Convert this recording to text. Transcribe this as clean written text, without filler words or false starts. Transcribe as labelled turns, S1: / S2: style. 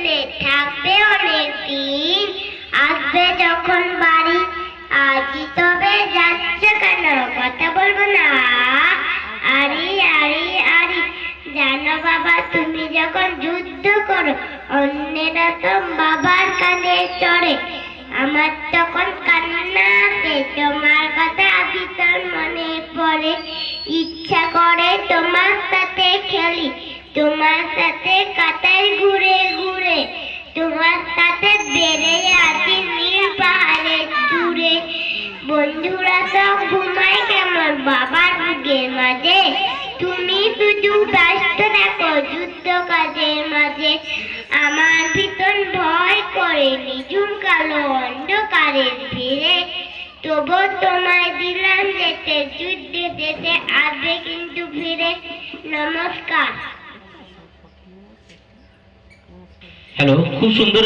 S1: দূরে থাকবে অনেক দিন, আসবে যখন বাড়ি। আজই তবে যাচ্ছে কেন, কথা বলবো না? আরি আরি আরি, জানো বাবা, তুমি যখন যুদ্ধ করো অন্যেরা তো বাবার কাঁধে চড়ে। আমার তখন কান্না আসে, তোমার কথা ভীষণ মনে পড়ে। ইচ্ছা করে তোমার সাথে খেলি, তোমার সাথে কাটাই ঘুরে ঘুরে, তোমার সাথে বেড়ে আছি নীল পাহাড়ে জুড়ে। বন্ধুরা তো ঘুমায় কেমন বাবার বুকের মাঝে, তুমি শুধু ব্যস্ত থাকো যুদ্ধ কাজের মাঝে। আমার ভীষণ ভয় করে নিঝুম কালো অন্ধকারের ভিড়ে, তবু তোমায় দিলাম যেতে, যুদ্ধে যেতে আসবে কিন্তু ফিরে। নমস্কার।
S2: হ্যালো, খুব সুন্দর।